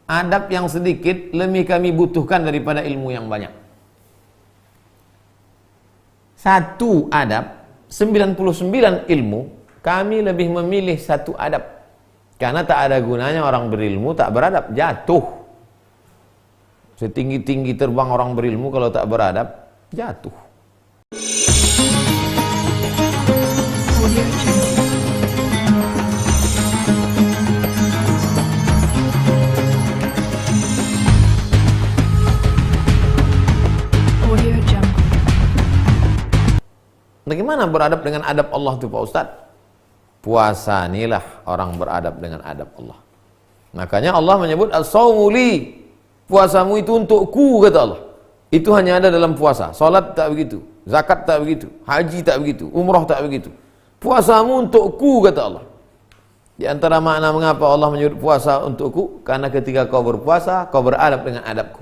adab yang sedikit lebih kami butuhkan daripada ilmu yang banyak. Satu adab, 99 ilmu, kami lebih memilih satu adab. Karena tak ada gunanya orang berilmu tak beradab, jatuh. Setinggi-tinggi terbang orang berilmu kalau tak beradab, jatuh. Bagaimana beradab dengan adab Allah itu Pak Ustadz? Puasa inilah orang beradab dengan adab Allah. Makanya Allah menyebut as-shaumu li, puasamu itu untukku, kata Allah. Itu hanya ada dalam puasa. Salat tak begitu, zakat tak begitu, haji tak begitu, umrah tak begitu. Puasamu untukku, kata Allah. Di antara makna mengapa Allah menyebut puasa untukku, karena ketika kau berpuasa, kau beradab dengan adabku.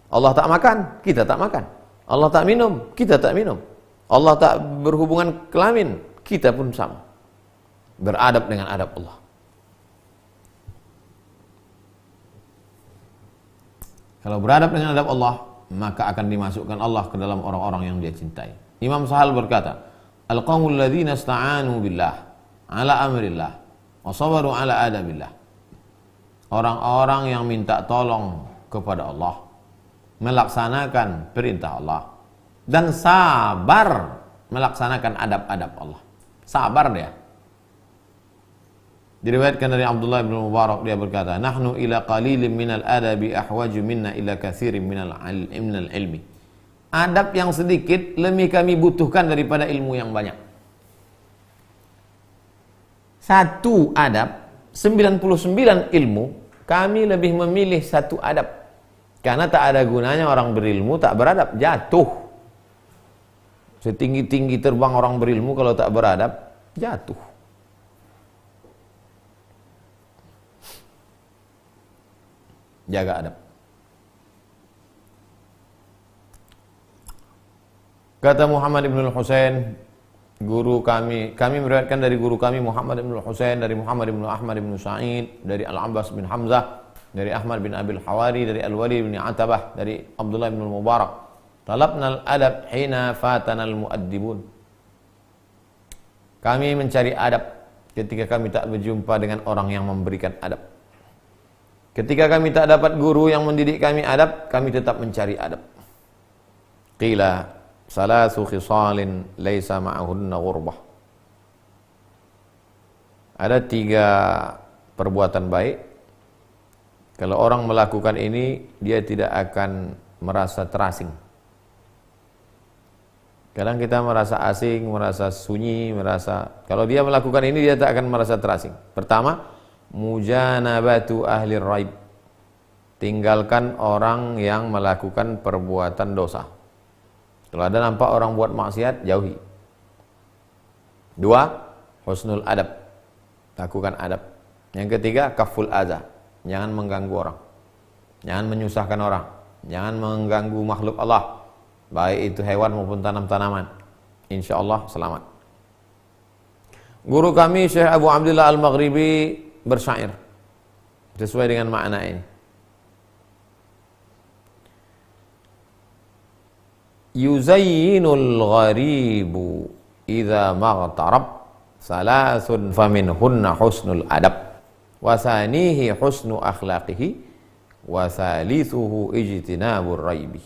Allah tak makan, kita tak makan. Allah tak minum, kita tak minum. Allah tak berhubungan kelamin, kita pun sama. Beradab dengan adab Allah. Kalau beradab dengan adab Allah, maka akan dimasukkan Allah ke dalam orang-orang yang dia cintai. Imam Sahal berkata, Al-qawmul ladzina ista'anu billah ala amrillah wa sabaru ala adabillah. Orang-orang yang minta tolong kepada Allah, melaksanakan perintah Allah, dan sabar melaksanakan adab-adab Allah. Sabar dia. Diriwayatkan dari Abdullah bin Mubarak, dia berkata, nahnu ila qalilin minal adabi ahwaju minna ila kathirin minal ilmi. Adab yang sedikit lebih kami butuhkan daripada ilmu yang banyak. Satu adab, 99 ilmu, kami lebih memilih satu adab. Karena tak ada gunanya orang berilmu tak beradab, jatuh. Setinggi-tinggi terbang orang berilmu kalau tak beradab, jatuh. Jaga adab. Kata Muhammad ibn al-Husain, guru kami meriwayatkan dari guru kami Muhammad ibn al-Husain, dari Muhammad ibn Ahmad ibn Sa'id, dari Al-Abbas bin Hamzah, dari Ahmad bin Abil Hawari, dari Al-Walid bin Atabah, dari Abdullah bin Mubarak. Talabna al-adab hina fatana al-muaddibun. Kami mencari adab ketika kami tak berjumpa dengan orang yang memberikan adab. Ketika kami tak dapat guru yang mendidik kami adab, kami tetap mencari adab. Qila salasu khisalin laisa ma'ahunna ghurbah. Ada 3 perbuatan baik. Kalau orang melakukan ini, dia tidak akan merasa terasing. Kadang kita merasa asing, merasa sunyi, kalau dia melakukan ini, dia tak akan merasa terasing. Pertama, mujanabatu ahli raib. Tinggalkan orang yang melakukan perbuatan dosa. Kalau ada nampak orang buat maksiat, jauhi. 2, husnul adab. Lakukan adab. Yang ketiga, kaful adza. Jangan mengganggu orang. Jangan menyusahkan orang. Jangan mengganggu makhluk Allah, baik itu hewan maupun tanam-tanaman. Insyaallah selamat. Guru kami Syekh Abu Abdullah Al-Maghribi bersyair sesuai dengan makna ini. Yuzayyinul gharibu idza maghtarab salasun faminhunna husnul adab wa thanihi husnu akhlaqihi wa thalithuhu ijtinabur raibi.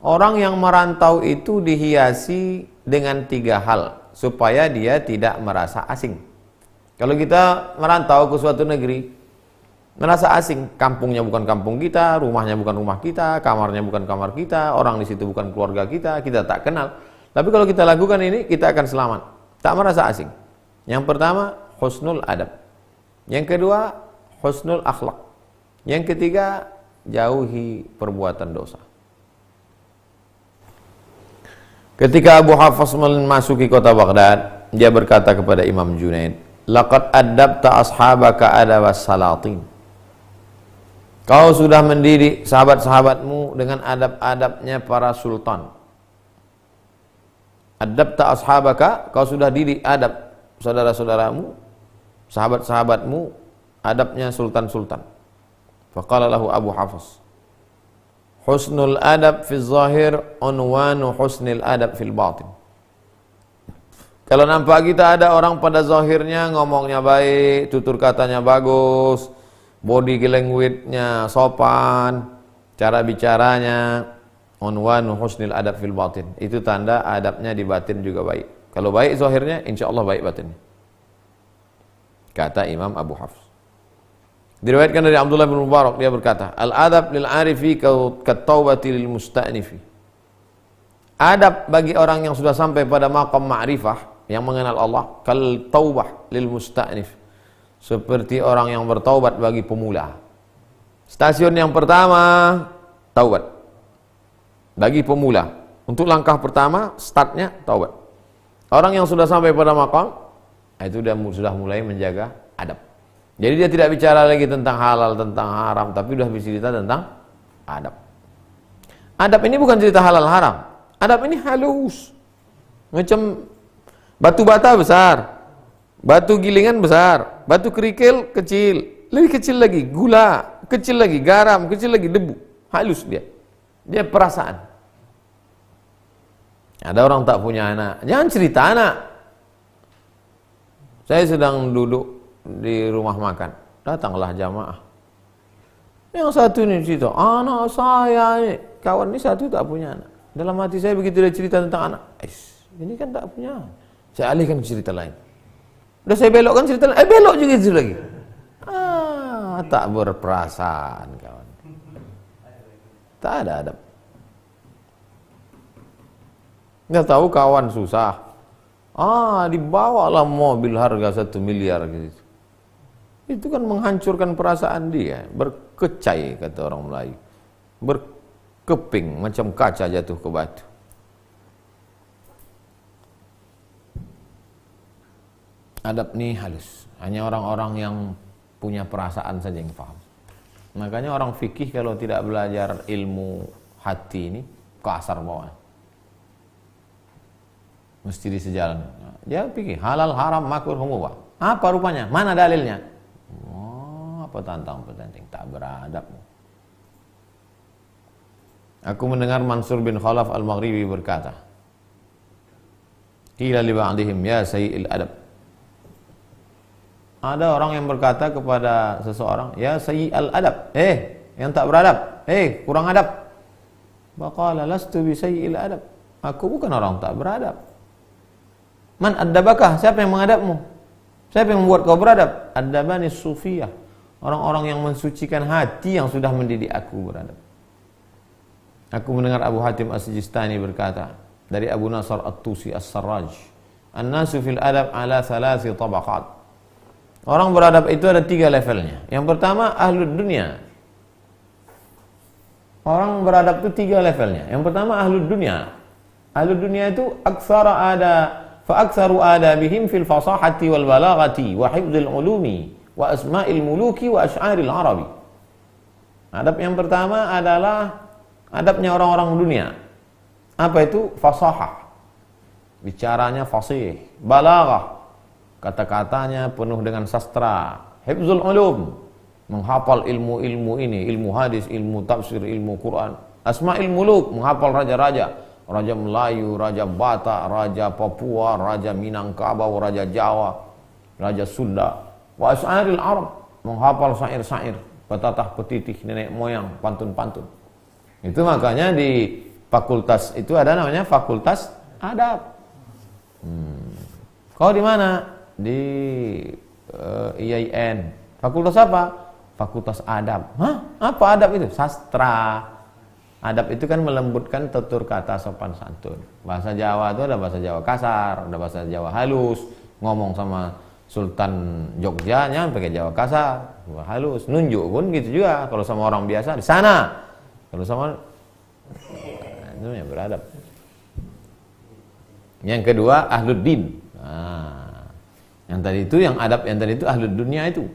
Orang yang merantau itu dihiasi dengan 3 hal supaya dia tidak merasa asing. Kalau kita merantau ke suatu negeri, merasa asing, kampungnya bukan kampung kita, rumahnya bukan rumah kita, kamarnya bukan kamar kita, orang di situ bukan keluarga kita tak kenal. Tapi kalau kita lakukan ini, kita akan selamat, tak merasa asing. Yang pertama, husnul adab. Yang kedua, husnul akhlak. Yang ketiga, jauhi perbuatan dosa. Ketika Abu Hafs memasuki kota Baghdad, dia berkata kepada Imam Junaid, laqad adabta ashabaka adabas salatin. Kau sudah mendidik sahabat-sahabatmu dengan adab-adabnya para sultan. Adabta ashabaka, kau sudah didik adab saudara-saudaramu, sahabat-sahabatmu adabnya sultan-sultan. Faqala lahu Abu Hafs, husnul adab fi zahir unwanu husnil adab fil batin. Kalau nampak kita ada orang pada zahirnya ngomongnya baik, tutur katanya bagus, body language-nya sopan, cara bicaranya, unwanu husnil adab fil batin. Itu tanda adabnya di batin juga baik. Kalau baik zahirnya, insya Allah baik batinnya. Kata Imam Abu Hafs. Diriwayatkan dari Abdullah bin Mubarak, dia berkata, al-adab lil arifi kat-taubati lil musta'nifi. Adab bagi orang yang sudah sampai pada maqam ma'rifah, yang mengenal Allah, kal taubah lil musta'nif, seperti orang yang bertaubat bagi pemula. Stasiun yang pertama taubat bagi pemula. Untuk langkah pertama startnya taubat. Orang yang sudah sampai pada maqam itu sudah mulai menjaga adab. Jadi dia tidak bicara lagi tentang halal, tentang haram, tapi sudah bercerita tentang adab. Adab ini bukan cerita halal haram. Adab ini halus. Macam batu bata besar, batu gilingan besar, batu kerikil kecil, lebih kecil lagi gula, kecil lagi garam, kecil lagi debu. Halus dia. Dia perasaan. Ada orang tak punya anak, jangan cerita anak. Saya sedang duduk di rumah makan, datanglah jamaah. Yang satu ini cerita, anak saya ini, kawan ini satu tak punya anak. Dalam hati saya begitu dia cerita tentang anak, ini kan tak punya anak. Saya alihkan cerita lain. Udah saya belokkan cerita lain, belok juga itu lagi. Tak berperasaan kawan. Tak ada adab. Nggak tahu kawan susah. Dibawalah mobil harga 1 miliar gitu. Itu kan menghancurkan perasaan dia. Berkecai kata orang Melayu. Berkeping macam kaca jatuh ke batu. Adab ni halus. Hanya orang-orang yang punya perasaan saja yang paham. Makanya orang fikih kalau tidak belajar ilmu hati ini kasar bawah. Mesti di sejalan. Dia pikir halal, haram, makruh, mubah. Apa rupanya? Mana dalilnya? Apa tantang petantang tak beradab. Aku mendengar Mansur bin Khalaf al-Maghribi berkata, qila li ba'dihim ya sayyi'il adab. Ada orang yang berkata kepada seseorang, ya sayyi'al adab, yang tak beradab, kurang adab. Baqala lastu bi sayyi'il adab. Aku bukan orang tak beradab. Man addabakah? Siapa yang mengadabmu? Siapa yang membuat kau beradab? Addabani sufiyah. Orang-orang yang mensucikan hati yang sudah mendidik aku beradab. Aku mendengar Abu Hatim As-Sijistani berkata dari Abu Nasr At-Tusi As-Sarraj, an-nasu fil adab ala 3 tabaqat. Orang beradab itu ada 3 levelnya. Yang pertama ahlud dunia. Orang beradab itu 3 levelnya. Yang pertama ahlud dunia. Ahlud dunia itu فأكثر آدابهم في الفصاحة والبلاغة وحفظ العلوم وأسماء الملوك وأشعار العرب. Adab yang pertama adalah adabnya orang-orang dunia. Apa itu? Fasahah. Bicaranya fasih. Balaghah. Kata-katanya penuh dengan sastra. Hifzul ulum. Menghafal ilmu-ilmu ini. Ilmu hadis, ilmu tafsir, ilmu Quran. Asma'il muluk. Menghafal raja-raja. Raja Melayu, Raja Batak, Raja Papua, Raja Minangkabau, Raja Jawa, Raja Sunda. Wa asy'aril Arab, menghafal syair-syair, petatah petitih nenek moyang, pantun-pantun. Itu makanya di fakultas itu ada namanya Fakultas Adab. Kau di mana? Di IAIN. Fakultas apa? Fakultas Adab. Apa adab itu? Sastra. Adab itu kan melembutkan tutur kata sopan santun. Bahasa Jawa itu ada bahasa Jawa kasar, ada bahasa Jawa halus. Ngomong sama Sultan Jogja nya pakai Jawa kasar, Jawa halus. Nunjuk pun gitu juga. Kalau sama orang biasa di sana. Kalau sama itu yang beradab. Yang kedua ahlud din. Yang tadi itu yang adab yang tadi itu ahlud dunia itu.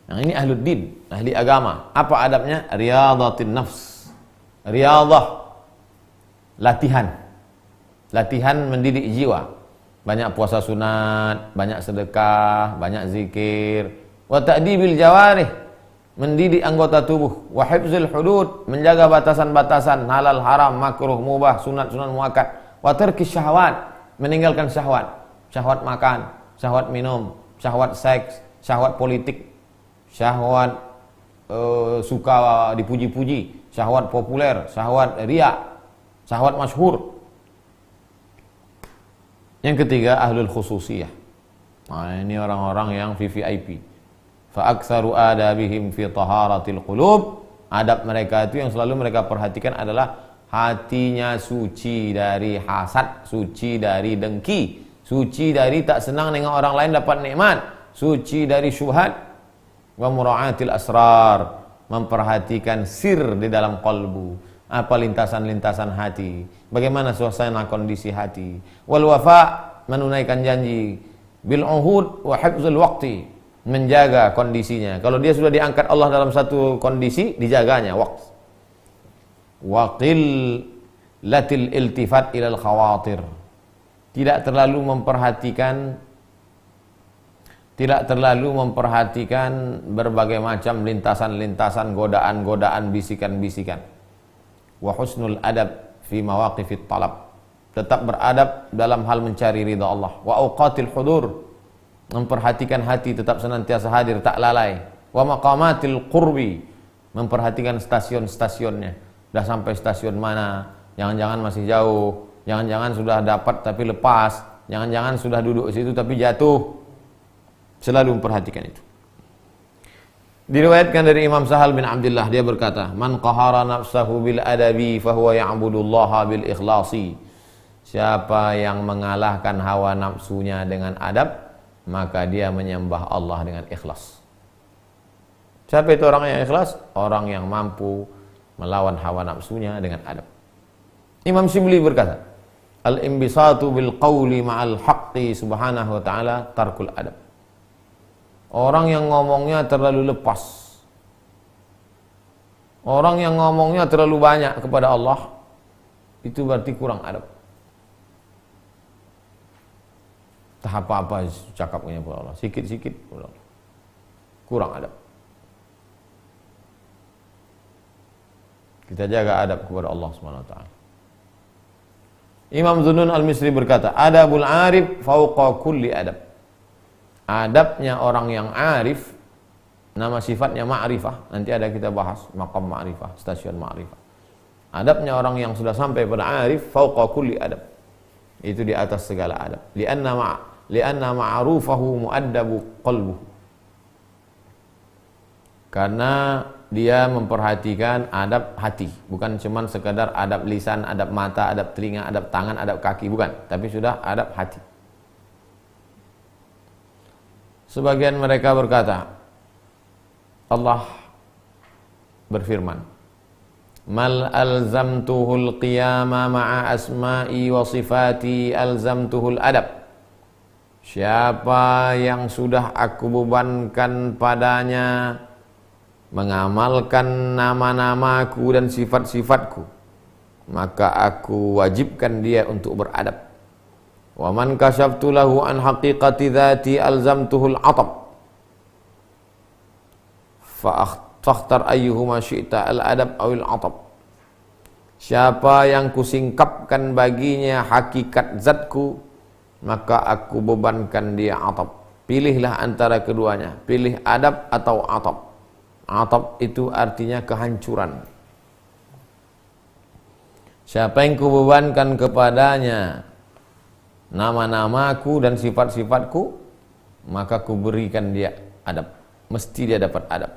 Yang ini ahlud din, ahli agama. Apa adabnya? Riyadatin nafs. Riyadah, latihan mendidik jiwa. Banyak puasa sunat, banyak sedekah, banyak zikir, wa ta'dibil jawarih, mendidik anggota tubuh, wa hifzil hudud, menjaga batasan-batasan halal haram, makruh mubah, sunat-sunat muakkad, wa tarkis syahwat, meninggalkan syahwat, syahwat makan, syahwat minum, syahwat seks, syahwat politik, syahwat suka dipuji-puji, syahwat populer, syahwat riya, syahwat masyhur. Yang ketiga, ahlul khususiyah. Nah, ini orang-orang yang VVIP. Fa aktsaru adabihim fi taharatil qulub. Adab mereka itu yang selalu mereka perhatikan adalah hatinya suci dari hasad, suci dari dengki, suci dari tak senang dengan orang lain dapat nikmat, suci dari syubhat, wa mura'atil asrar, memperhatikan sir di dalam qalbu, apa lintasan-lintasan hati, bagaimana suasana kondisi hati, wal wafa, menunaikan janji, bil uhud wa hifzul waqti, menjaga kondisinya. Kalau dia sudah diangkat Allah dalam satu kondisi, dijaganya waktu. Waqil latil iltifat ilal khawatir, tidak terlalu memperhatikan berbagai macam lintasan-lintasan, godaan-godaan, bisikan-bisikan. Wa husnul adab fi mawaqifit talab, tetap beradab dalam hal mencari ridha Allah. Wa awqatil hudur, memperhatikan hati tetap senantiasa hadir, tak lalai. Wa maqamatil qurbi, memperhatikan stasiun-stasiunnya. Sudah sampai stasiun mana? Jangan-jangan masih jauh, jangan-jangan sudah dapat tapi lepas, jangan-jangan sudah duduk di situ tapi jatuh. Selalu memperhatikan itu. Diriwayatkan dari Imam Sahal bin Abdullah, dia berkata, "Man qahara nafsahu bil adabi fahuwa ya'budullaha bil ikhlasi." Siapa yang mengalahkan hawa nafsunya dengan adab, maka dia menyembah Allah dengan ikhlas. Siapa itu orang yang ikhlas? Orang yang mampu melawan hawa nafsunya dengan adab. Imam Shibli berkata, "Al-imbisatu bil qawli ma'al haqqi subhanahu wa ta'ala tarkul adab." Orang yang ngomongnya terlalu lepas, orang yang ngomongnya terlalu banyak kepada Allah, itu berarti kurang adab. Tak apa-apa cakapnya kepada Allah, sikit-sikit kepada Allah, kurang adab. Kita jaga adab kepada Allah SWT. Imam Zunnun al-Misri berkata, "Adabul arif fauqa kulli adab." Adabnya orang yang arif, nama sifatnya ma'rifah. Nanti ada kita bahas maqam ma'rifah, stasiun ma'rifah. Adabnya orang yang sudah sampai pada arif, fauqa kulli adab, itu di atas segala adab. Lianna ma'rufahu mu'addabu qalbuhu, karena dia memperhatikan adab hati, bukan cuma sekadar adab lisan, adab mata, adab telinga, adab tangan, adab kaki, bukan, tapi sudah adab hati. Sebagian mereka berkata, Allah berfirman, "Mal alzamtuhul qiyama ma'a asma'i wa sifati alzamtuhul adab." Siapa yang sudah aku bebankan padanya mengamalkan nama-namaku dan sifat-sifatku, maka aku wajibkan dia untuk beradab. Wa man kasyaftu lahu an haqiqati dzati alzamtuhul atab fakhtar ayyuhuma syi'ta al-adab awil atab. Siapa yang kusingkapkan baginya hakikat zatku, maka aku bebankan dia atab. Pilihlah antara keduanya, pilih adab atau atab. Atab itu artinya kehancuran. Siapa yang kubebankan kepadanya nama-namaku dan sifat-sifatku, maka kuberikan dia adab. Mesti dia dapat adab.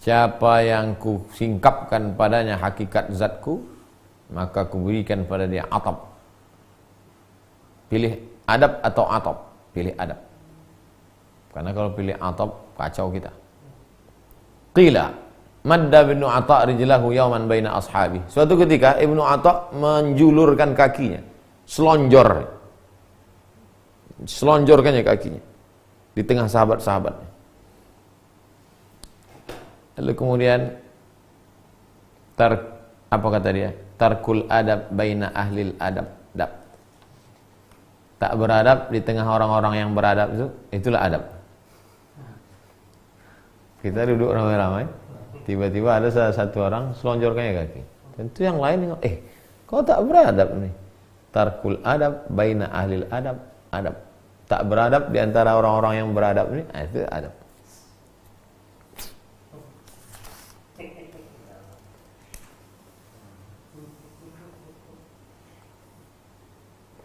Siapa yang kusingkapkan padanya hakikat zatku, maka kuberikan pada dia atab. Pilih adab atau atab? Pilih adab. Karena kalau pilih atab, kacau kita. Qila madda Ibnu Atha rijlahu yawman baina ashabi. Suatu ketika Ibnu Atha menjulurkan kakinya, selonjorkannya kakinya di tengah sahabat-sahabatnya. Lalu kemudian apa kata dia? Tarkul adab baina ahlil adab. Tak beradab di tengah orang-orang yang beradab, itulah adab. Kita duduk ramai-ramai, tiba-tiba ada salah satu orang selonjorkannya kaki. Tentu yang lain nengok, kau tak beradab nih. Tarkul adab baina ahlil adab, adab. Tak beradab di antara orang-orang yang beradab ini, itu adab.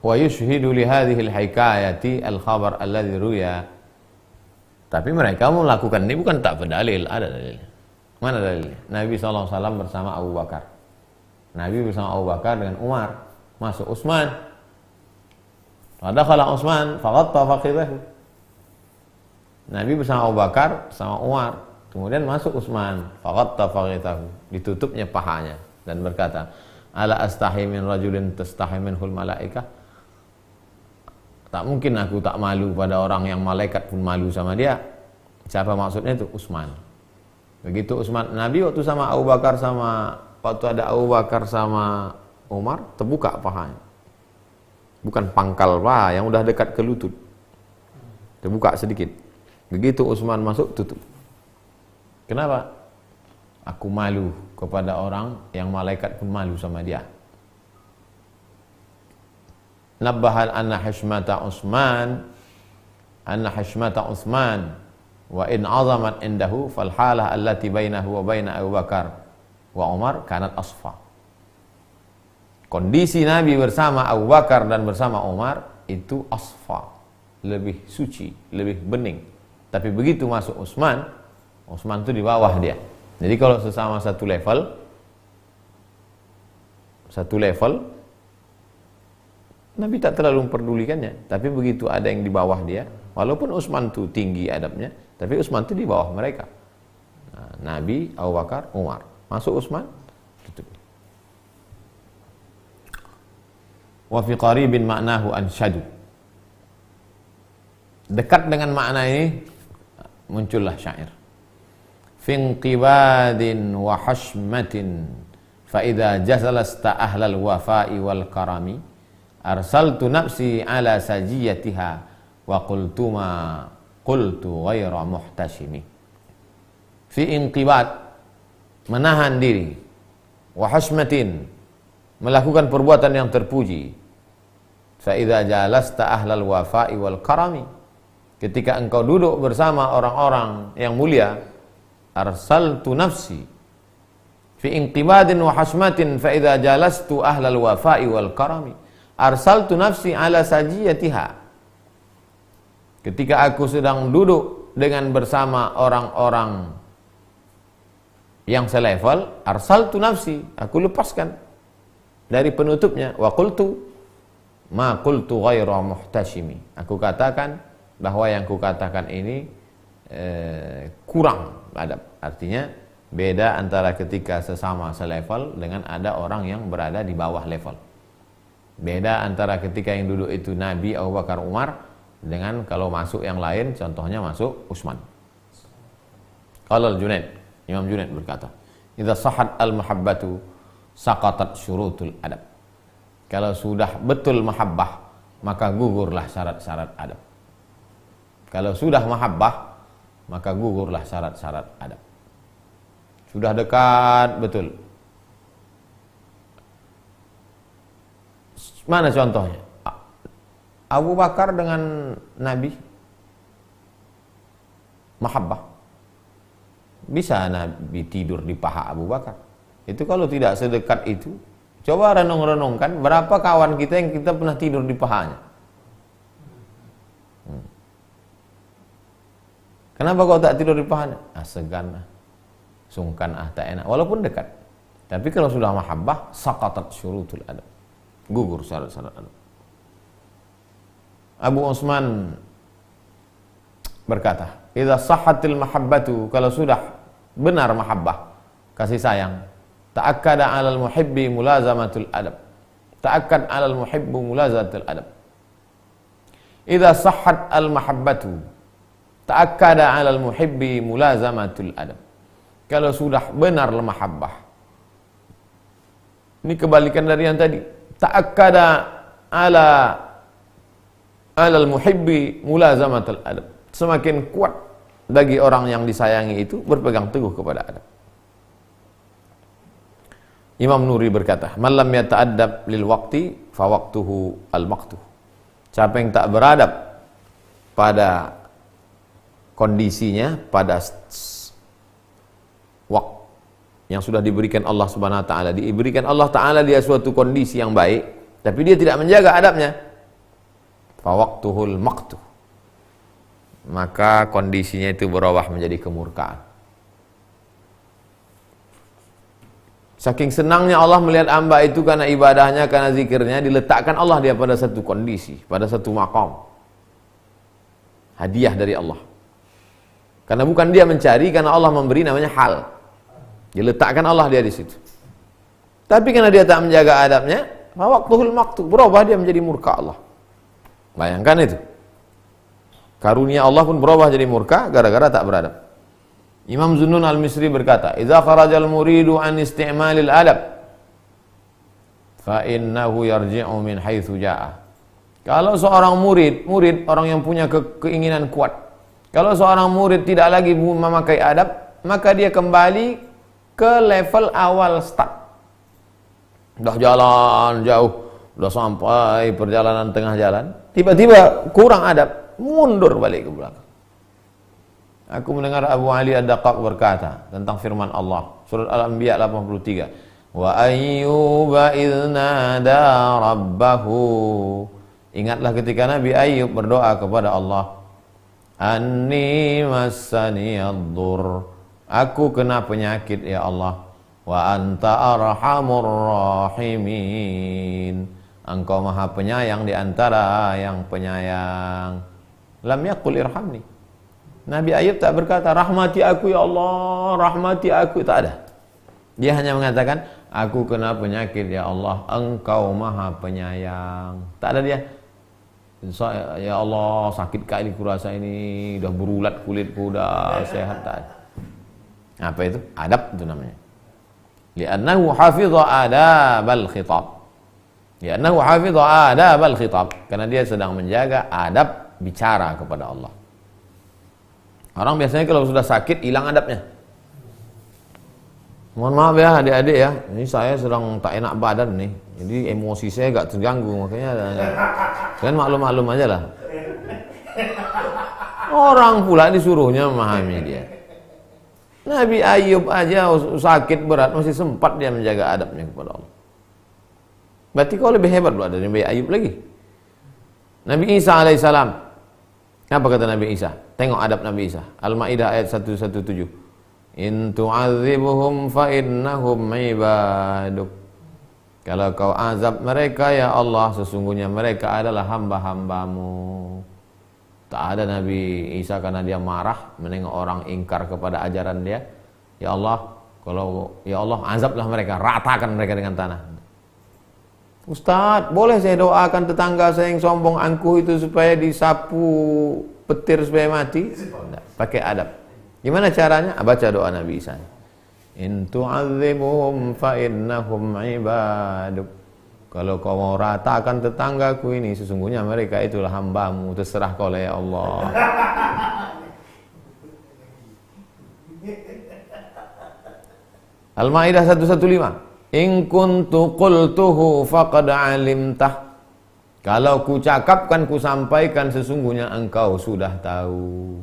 Wa yushhidu li hadhihi al-hikayati al-khabar alladhi ruya. Tapi mereka melakukan ini bukan tak berdalil, ada dalilnya. Mana dalilnya? Nabi SAW bersama Abu Bakar. Nabi bersama Abu Bakar dengan Umar. Masuk Utsman. Fadakhala Utsman faghatta faqidahu. Nabi bersama Abu Bakar sama Umar. Kemudian masuk Utsman, faghatta faqidahu. Ditutupnya pahanya dan berkata, "Ala astahi min rajulin tastahi minhul malaikah?" Tak mungkin aku tak malu pada orang yang malaikat pun malu sama dia. Siapa maksudnya itu? Utsman. Begitu Utsman, Nabi waktu sama Abu Bakar waktu ada Abu Bakar sama Umar, terbuka pahanya. Bukan pangkal paha yang udah dekat ke lutut. Terbuka sedikit. Begitu Utsman masuk, tutup. Kenapa? Aku malu kepada orang yang malaikat pun malu sama dia. Nabbahal anna hishmata Utsman wa in azamat indahu fal halah allati bainahu wa baina Abu Bakar wa Umar kanat asfa. Kondisi Nabi bersama Abu Bakar dan bersama Umar itu asfa, lebih suci, lebih bening. Tapi begitu masuk Utsman itu di bawah dia. Jadi kalau sesama satu level Nabi tak terlalu memperdulikannya, tapi begitu ada yang di bawah dia, walaupun Utsman itu tinggi adabnya, tapi Utsman itu di bawah mereka. Nah, Nabi, Abu Bakar, Umar. Masuk Utsman, tutup. Wa fi qaribin ma'nahu ansyadu. Dekat dengan makna ini muncullah syair. Fi inqibadin wa hashmatin fa idza jasalasta ahlal wafa'i wal karami arsaltu nafsi ala sajiyatiha wa qultu ghaira muhtashimi. Fi inqibad, menahan diri, wa hashmatin, melakukan perbuatan yang terpuji. Fa idza jalasta ahlal wafa'i wal karami, ketika engkau duduk bersama orang-orang yang mulia, arsaltu nafsi fi inqibadin wa hashmatin fa idza jalastu ahlal wafa'i wal karami arsaltu nafsi ala sajiyatiha. Ketika aku sedang duduk dengan bersama orang-orang yang selevel, arsaltu nafsi, aku lepaskan dari penutupnya. Wa qultu ma qultu ghaira muhtashimi, aku katakan bahwa yang kukatakan ini kurang adab. Artinya beda antara ketika sesama selevel dengan ada orang yang berada di bawah level. Beda antara ketika yang duduk itu Nabi, Abu Bakar, Umar, dengan kalau masuk yang lain, contohnya masuk Utsman. Qala Junaid, Imam Junaid berkata, "Idza sahhat al-mahabbatu saqatat syurutul adab." Kalau sudah betul mahabbah, maka gugurlah syarat-syarat adab. Kalau sudah mahabbah, maka gugurlah syarat-syarat adab. Sudah dekat betul. Mana contohnya? Abu Bakar dengan Nabi mahabbah. Bisa Nabi tidur di paha Abu Bakar. Itu kalau tidak sedekat itu, coba renung-renungkan berapa kawan kita yang kita pernah tidur di pahanya. Kenapa kau tak tidur di pahanya? Segan, sungkan, tak enak. Walaupun dekat. Tapi kalau sudah mahabbah, saqatat syurutul adab. Gugur syarat-syarat adab. Abu Utsman berkata, "Idza sahhatil mahabbatu," kalau sudah benar mahabbah, kasih sayang, ta'akkada 'alal muhibbi mulazamatul adab. Ta'akkad 'alal muhibbu mulazamatul adab. Idza sahhat al mahabbatu, ta'akkada 'alal muhibbi mulazamatul adab. Kalau sudah benar mahabbah. Ini kebalikan dari yang tadi. Ta'akkada 'alal muhibbi mulazamatul adab. Semakin kuat bagi orang yang disayangi itu berpegang teguh kepada adab. Imam Nuri berkata, "Man lam yata'addab lil waqti fa waqtuhu al maqtuh." Siapa yang tak beradab pada kondisinya, pada waktu yang sudah diberikan Allah Subhanahu wa taala, diberikan Allah taala dia suatu kondisi yang baik, tapi dia tidak menjaga adabnya, fa waqtuhul maqtuh. Maka kondisinya itu berubah menjadi kemurkaan. Saking senangnya Allah melihat hamba itu karena ibadahnya, karena zikirnya, diletakkan Allah dia pada satu kondisi, pada satu maqam. Hadiah dari Allah. Karena bukan dia mencari, karena Allah memberi, namanya hal. Diletakkan Allah dia di situ. Tapi karena dia tak menjaga adabnya, waqtuhul maqtuh, berubah dia menjadi murka Allah. Bayangkan itu. Karunia Allah pun berubah jadi murka gara-gara tak beradab. Imam Zunnun al-Misri berkata, "Idza kharajal muridu an isti'malil adab, fa innahu yarji'u min haitsu ja'a." Kalau seorang murid orang yang punya keinginan kuat, kalau seorang murid tidak lagi memakai adab, maka dia kembali ke level awal start. Udah jalan jauh, udah sampai perjalanan tengah jalan, tiba-tiba kurang adab, mundur balik ke belakang. Aku mendengar Abu Ali Ad-Daqqaq berkata tentang firman Allah, surat Al-Anbiya 83, "Wa ayyuba idz nada rabbahu." Ingatlah ketika Nabi Ayyub berdoa kepada Allah, "Anni massani ad-dur." Aku kena penyakit ya Allah. "Wa anta arhamur rahimin." Engkau Maha Penyayang di antara yang penyayang. Lam yaqul irhamni. Nabi Ayub tak berkata, "Rahmati aku ya Allah, rahmati aku." Tak ada. Dia hanya mengatakan, "Aku kena penyakit ya Allah, Engkau Maha Penyayang." Tak ada dia, "Ya Allah, sakit kali kurasa ini, udah berulat kulitku, udah sehat." Tak ada. Apa itu? Adab itu namanya. Li'annahu hafidha adabal khitab. Li'annahu hafidha adabal khitab. Karena dia sedang menjaga adab bicara kepada Allah. Orang biasanya kalau sudah sakit hilang adabnya. Mohon maaf ya adik-adik ya, ini saya sedang tak enak badan nih, jadi emosi saya agak terganggu, makanya kalian maklum-maklum aja lah. Orang pula disuruhnya memahami dia. Nabi Ayub aja sakit berat masih sempat dia menjaga adabnya kepada Allah. Berarti kau lebih hebat pula dari Nabi Ayub lagi. Nabi Isa alaihissalam, apa kata Nabi Isa? Tengok adab Nabi Isa. Al-Maidah ayat 117. "In tu'adzibuhum fa innahum ibaduk." Kalau kau azab mereka ya Allah, sesungguhnya mereka adalah hamba-hambamu. Tak ada Nabi Isa karena dia marah menengok orang ingkar kepada ajaran dia, "Ya Allah, kalau ya Allah azablah mereka, ratakan mereka dengan tanah." "Ustaz, boleh saya doakan tetangga saya yang sombong angkuh itu supaya disapu petir supaya mati?" Tidak, pakai adab. Gimana caranya? Baca doa Nabi Isa. "In tu'adzibuhum fa innahum ibaduk." Kalau kau mau ratakan tetanggaku ini, sesungguhnya mereka itulah hambamu, terserah kau lah ya Allah. Al-Maidah 115. "In kuntu qultuhu faqad alimtah." Kalau ku cakapkan, ku sampaikan, sesungguhnya engkau sudah tahu.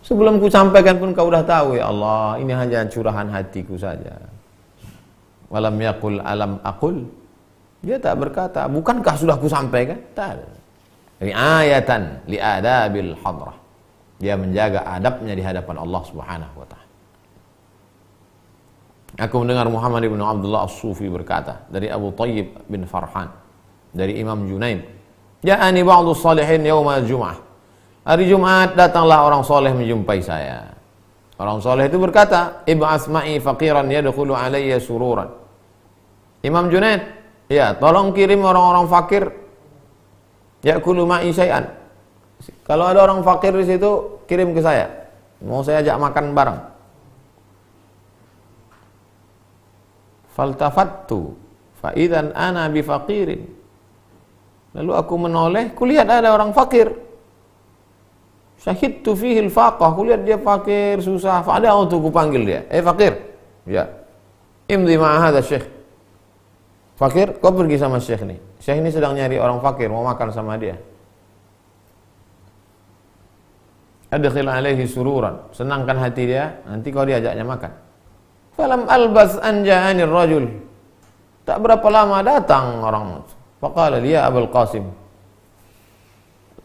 Sebelum ku sampaikan pun kau sudah tahu ya Allah, ini hanya curahan hatiku saja. Walam yaqul alam aqul. Dia tak berkata, bukankah sudah ku sampaikan? Tak. Ini ayatan li adabil hadrah. Dia menjaga adabnya di hadapan Allah Subhanahu wa taala. Aku mendengar Muhammad ibn Abdullah As-Sufi berkata dari Abu Tayyib bin Farhan, dari Imam Junaid, "Ja'ani ba'du salihin yaumal Jum'ah." Hari Jumat datanglah orang soleh menjumpai saya. Orang soleh itu berkata, "Ib'ats ma'i faqiran yadkhulu alayya sururan." Imam Junaid, ya, tolong kirim orang-orang fakir ya'kulu ma'i syai'an. Kalau ada orang fakir di situ, kirim ke saya. Mau saya ajak makan bareng. Faltafattu fa idzan ana bi faqirin. Lalu aku menoleh, kulihat ada orang fakir. Syahidtu fihi al-faqah, aku lihat dia fakir, susah. Fa'ada untuk kupanggil dia. Fakir. Ya. Imdi ma'a hadha syekh. Fakir, kau pergi sama syekh ini. Syekh ini sedang nyari orang fakir, mau makan sama dia. Adkhil alaihi sururan, senangkan hati dia, nanti kau diajaknya makan. Falam albas an ja'ani ar-rajul. Tak berapa lama datang orang. Faqala li ya Abul Qasim,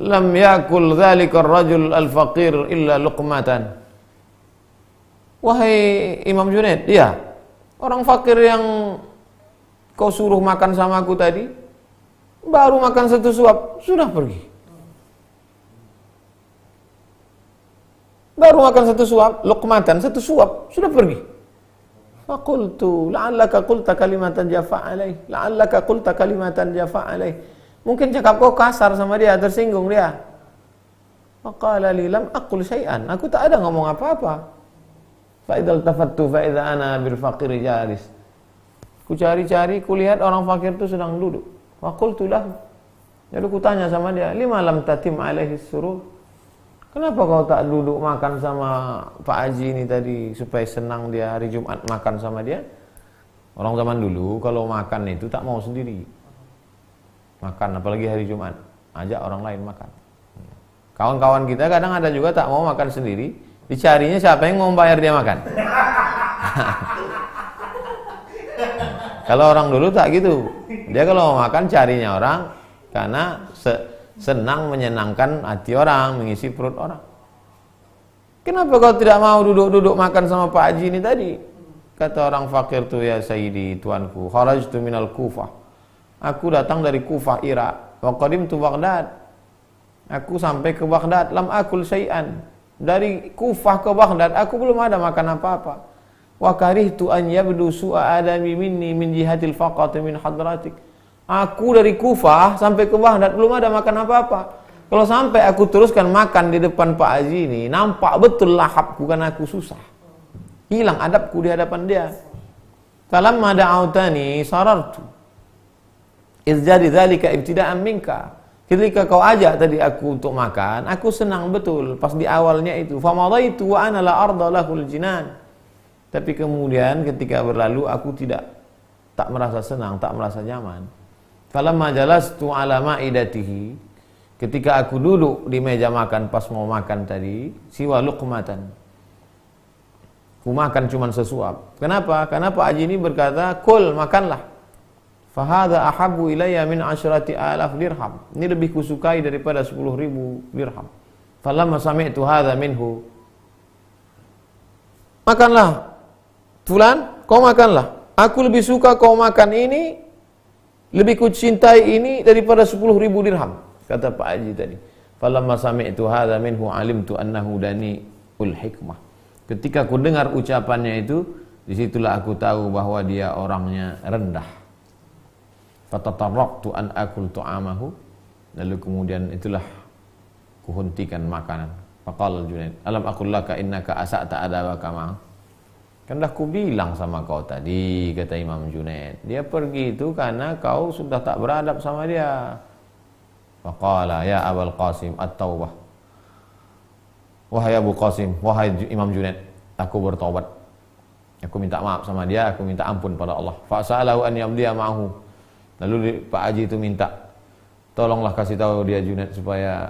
lam yakul dzalika ar-rajul al-faqir illa luqmatan. Wahai Imam Junaid, dia orang fakir yang kau suruh makan sama aku tadi baru makan satu suap sudah pergi. Baru makan satu suap, luqmatan, satu suap sudah pergi. Faqultu la'allaka qulta kalimatan jafa alaih, la'allaka qulta kalimatan jafa alaih. Mungkin cakap kau kasar sama dia, tersinggung dia. Faqala li lam aqul syai'an, aku tak ada ngomong apa-apa. Fa idzal tafattu fa idza ana bil faqir jalis. Ku cari-cari, ku lihat orang fakir itu sedang duduk. Faqultu lahu, lalu ku tanya sama dia, lima lam tatim alaihi surur, kenapa kau tak duduk makan sama Pak Haji ini tadi supaya senang dia hari Jumat makan sama dia? Orang zaman dulu kalau makan itu tak mau sendiri makan, apalagi hari Jumat, ajak orang lain makan. Kawan-kawan kita kadang ada juga tak mau makan sendiri, dicarinya siapa yang mau bayar dia makan. Kalau orang dulu tak gitu, dia kalau mau makan carinya orang karena senang menyenangkan hati orang, mengisi perut orang. Kenapa kau tidak mau duduk-duduk makan sama Pak Haji ini tadi? Kata orang fakir tu, ya Sayyidi, tuanku, kharajtu minal Kufah, aku datang dari Kufah, Irak, wa qadimtu Baghdad, aku sampai ke Baghdad, lam akul syai'an, dari Kufah ke Baghdad aku belum ada makan apa-apa. Wa karihtu an yabdu su'a adami minni min jihatil faqat min hadratik, aku dari Kufah sampai ke Baghdad belum ada makan apa-apa. Kalau sampai aku teruskan makan di depan Pak Haji ini, nampak betul lahapku karena aku susah, hilang adabku di hadapan dia. Falamma da'autani sarartu izjadi dzalika ibtida'an minka, ketika kau ajak tadi aku untuk makan, aku senang betul pas di awalnya itu. Famadaitu wa ana la arda lahul jinan, tapi kemudian ketika berlalu aku tak merasa senang, tak merasa nyaman. Falamma jalastu ala ma'idatihi, ketika aku duduk di meja makan pas mau makan tadi, siwa luqmatan, ku makan cuman sesuap. Kenapa? Karena Pak Haji ini berkata, kul, makanlah. Fahadha ahabbu ilayya min 10,000 dirham, ini lebih kusukai daripada 10,000 dirham. Falamma sami'tu hadha minhu, makanlah Fulan, kau makanlah, aku lebih suka kau makan ini, lebih kucintai ini daripada 10,000 dirham, kata Pak Haji tadi. Falamma sami'tu hadza minhu alimtu annahu dani'ul hikmah, ketika aku dengar ucapannya itu, disitulah aku tahu bahwa dia orangnya rendah. Fatatarraqtu an akul tu'amahu, lalu kemudian itulah kuhentikan makanan. Faqala Junaid, alam aqul laka innaka asa'ta adabaka ma'ah, kan dah ku bilang sama kau tadi, kata Imam Junaid, dia pergi itu karena kau sudah tak beradab sama dia. Faqala ya Abul Qasim at-taubah, wahai Abu Qasim, wahai Imam Junaid, aku bertobat, aku minta maaf sama dia, aku minta ampun pada Allah. Fa'salahu an yamdiya ma'ahu, lalu Pak Haji itu minta, tolonglah kasih tahu dia Junaid supaya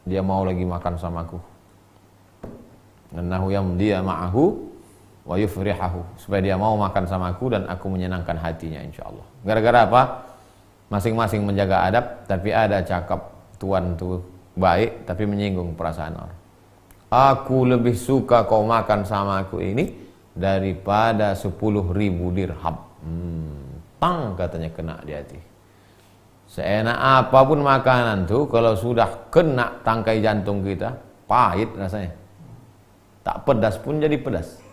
dia mau lagi makan sama aku. Annahu yamdiya ma'ahu wa yufrihahu, supaya dia mau makan sama aku dan aku menyenangkan hatinya insyaallah. Gara-gara apa? Masing-masing menjaga adab, tapi ada cakap tuan tuh baik tapi menyinggung perasaan orang. Aku lebih suka kau makan sama aku ini daripada 10,000 dirham. Tang, katanya, kena di hati. Seenak apapun makanan tuh, kalau sudah kena tangkai jantung kita, pahit rasanya. Tak pedas pun jadi pedas.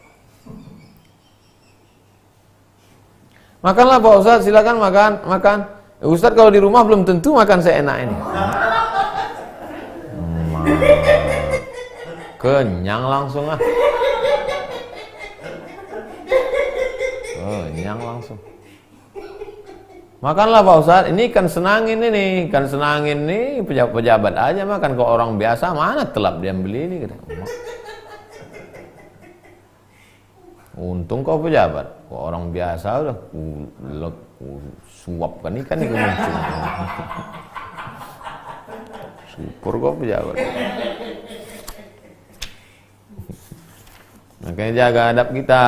Makanlah Pak Ustaz, silakan makan. Ustaz kalau di rumah belum tentu makan seenak ini. Kenyang langsung ah. Kenyang langsung. Makanlah Pak Ustadz, ini ikan senangin ini, ikan senangin ini pejabat aja makan, kok orang biasa mana telap dia beli ini. Untung kau pejabat, kok orang biasa udah suapkan ikan ini kemuncung. Syukur kau pejabat. Makanya jaga adab kita.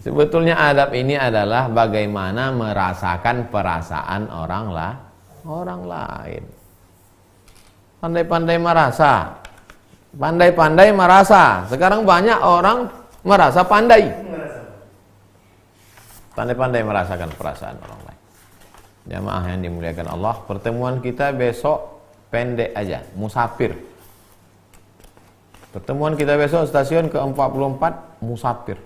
Sebetulnya adab ini adalah bagaimana merasakan perasaan orang lain. Pandai-pandai merasa. Pandai-pandai merasa. Sekarang banyak orang merasa pandai. Pandai-pandai merasakan perasaan orang lain. Jamaah yang dimuliakan Allah, pertemuan kita besok pendek aja, musafir. Pertemuan kita besok stasiun ke-44 Musafir.